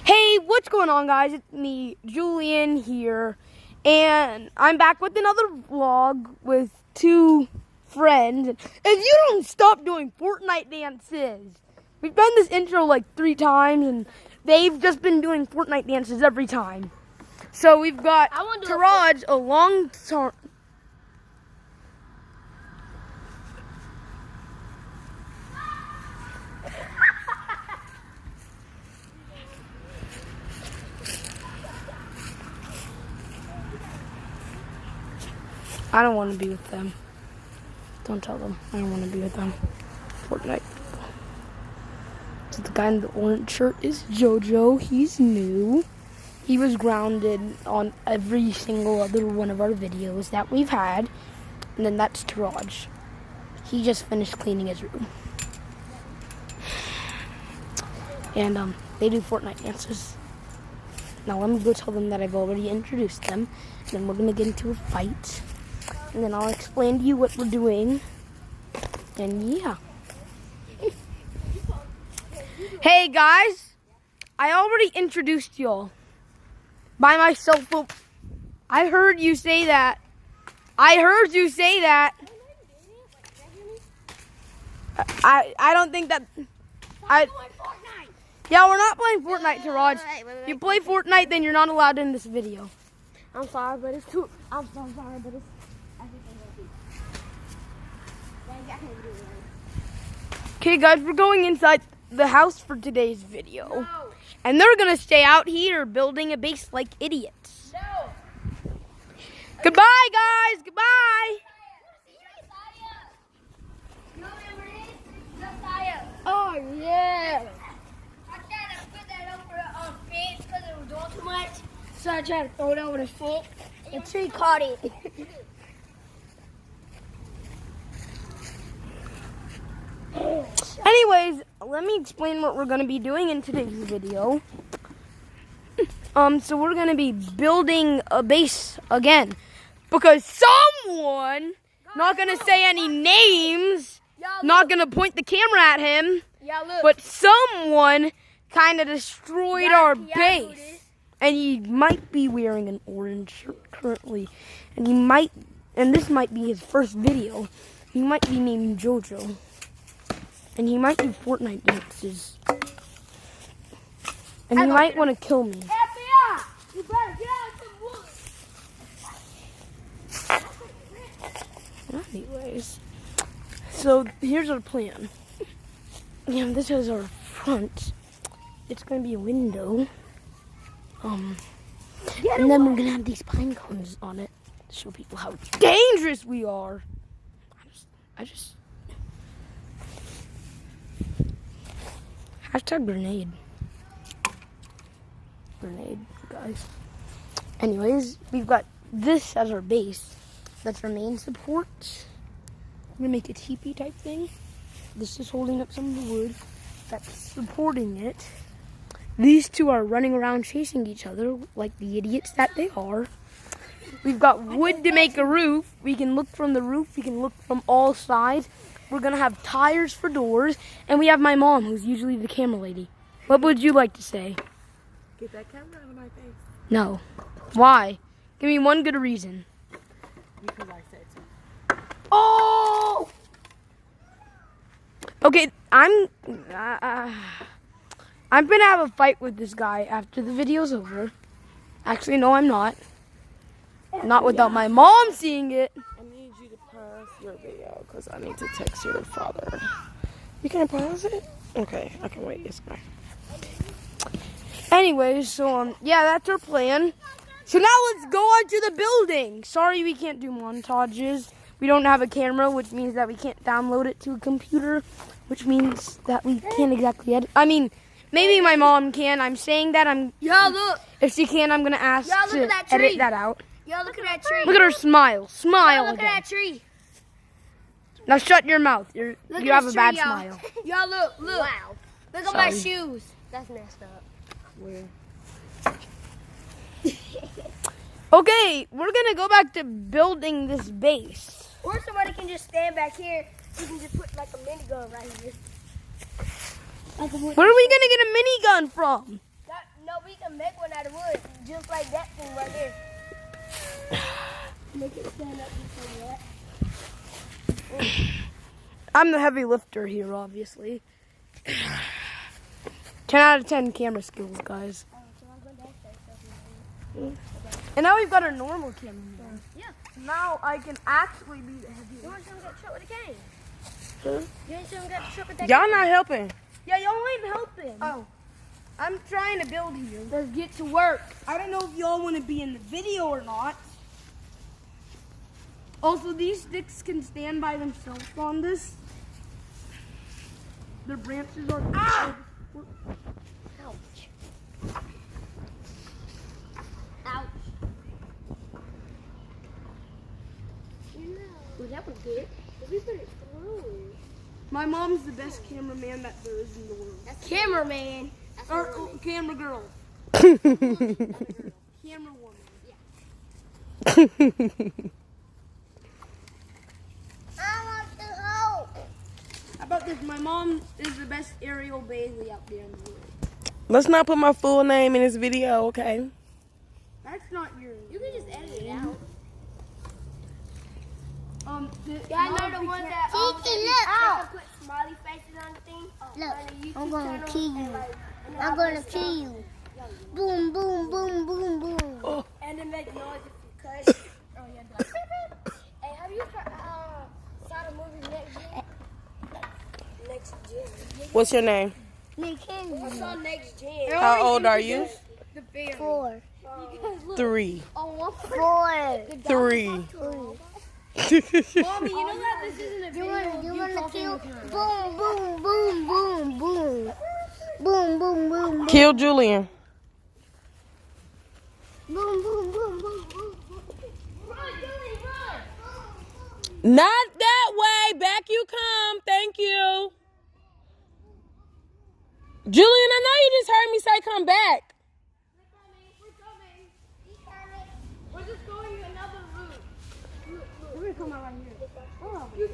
Hey, what's going on, guys? It's me, Julian, here, and I'm back with another vlog with two friends. If you don't stop doing Fortnite dances, we've done this intro like 3 times, and they've just been doing Fortnite dances every time. So we've got Tiraaj, a long time. I don't want to be with them. Don't tell them. I don't want to be with them. Fortnite. So the guy in the orange shirt is JoJo. He's new. He was grounded on every single other one of our videos that we've had. And then that's Tiraaj. He just finished cleaning his room. And they do Fortnite dances. Now let me go tell them that I've already introduced them. And then we're going to get into a fight. And then I'll explain to you what we're doing. And yeah. Hey guys, I already introduced y'all by myself. I heard you say that. I don't think that. Yeah, we're not playing Fortnite, Tiraaj. If you play Fortnite, then you're not allowed in this video. I'm sorry, but it's too. I'm so sorry, but it's. Okay, guys, we're going inside the house for today's video. No. And they're going to stay out here building a base like idiots. No. Goodbye, guys. Goodbye. Oh, yeah. I tried to put that over on fence because it was doing too much. So I tried to throw it over the fence. The tree caught it. Anyways, let me explain what we're going to be doing in today's video. So we're going to be building a base again. Because someone, not going to say any names, not going to point the camera at him, but someone kind of destroyed our base. And he might be wearing an orange shirt currently. And this might be his first video. He might be named JoJo. And he might do Fortnite dances. And he might want to kill me. FBI! You better get out of the woods! Anyways. So here's our plan. Yeah, this is our front. It's going to be a window. And then we're going to have these pine cones on it to show people how dangerous we are. I just Hashtag grenade. Grenade, guys. Anyways, we've got this as our base. That's our main support. I'm gonna make a teepee type thing. This is holding up some of the wood that's supporting it. These two are running around chasing each other like the idiots that they are. We've got wood to make a roof. We can look from the roof. We can look from all sides. We're going to have tires for doors. And we have my mom, who's usually the camera lady. What would you like to say? Get that camera out of my face. No. Why? Give me one good reason. Because I said so. Oh! Okay, I'm going to have a fight with this guy after the video's over. Actually, no, I'm not. Not without my mom seeing it. I need you to pause your video because I need to text your father. You can't pause it? Okay, I can wait. It's fine. Anyways, so yeah, that's our plan. So now let's go on to the building. Sorry we can't do montages. We don't have a camera, which means that we can't download it to a computer, which means that we can't exactly edit. I mean, maybe my mom can. I'm saying that. Look. If she can, I'm gonna ask to edit that out. Yo, look at that tree. Look at her smile. Smile Look again. at that tree. Now shut your mouth. You have a bad y'all. smile. Y'all, look. Wow. Look at my shoes. That's messed up. Where? Okay, we're gonna go back to building this base. Or somebody can just stand back here. We can just put like a minigun right here. Where are we gonna get a minigun from? No, we can make one out of wood, just like that thing right there. Make it stand up just like that. I'm the heavy lifter here, obviously. 10 out of 10 camera skills, guys. And now we've got our normal camera. Yeah. Now I can actually be the heavy You want lifter. some get shot with a cane? Huh? You want some get shot with that Y'all not helping. Yeah, y'all ain't helping. Oh. I'm trying to build here. Let's get to work. I don't know if y'all want to be in the video or not. Also, these sticks can stand by themselves on this. Their branches are... Ah! Ouch. Ouch. Well, that was good. We put it through. My mom's the best cameraman that there is in the world. That's cameraman. Or camera girl. Camera woman. I want to help. How about this? My mom is the best aerial Bailey out there in the world. Let's not put my full name in this video, okay? That's not yours. You can just edit it out. Yeah, I know the one that put smiley faces on the thing. Look, I'm gonna kill you. I'm gonna kill you. Boom, boom, boom, boom, boom. And then make noise if you cut. Oh yeah, like, hey, have you saw the movie Next Gen? What's your name? I McKenzie. saw Next Gen. How old are you? 4. 3. Oh, 4. 3. Mommy, you know that this isn't a video. You of wanna talking kill? with her. Boom, boom, boom, boom, boom. Boom, boom, boom, boom. Kill Julian. Boom, boom, boom, boom, boom. Not that way. Back you come. Thank you. Julian, I know you just heard me say come back. We're just going another route. We're gonna come out right here. You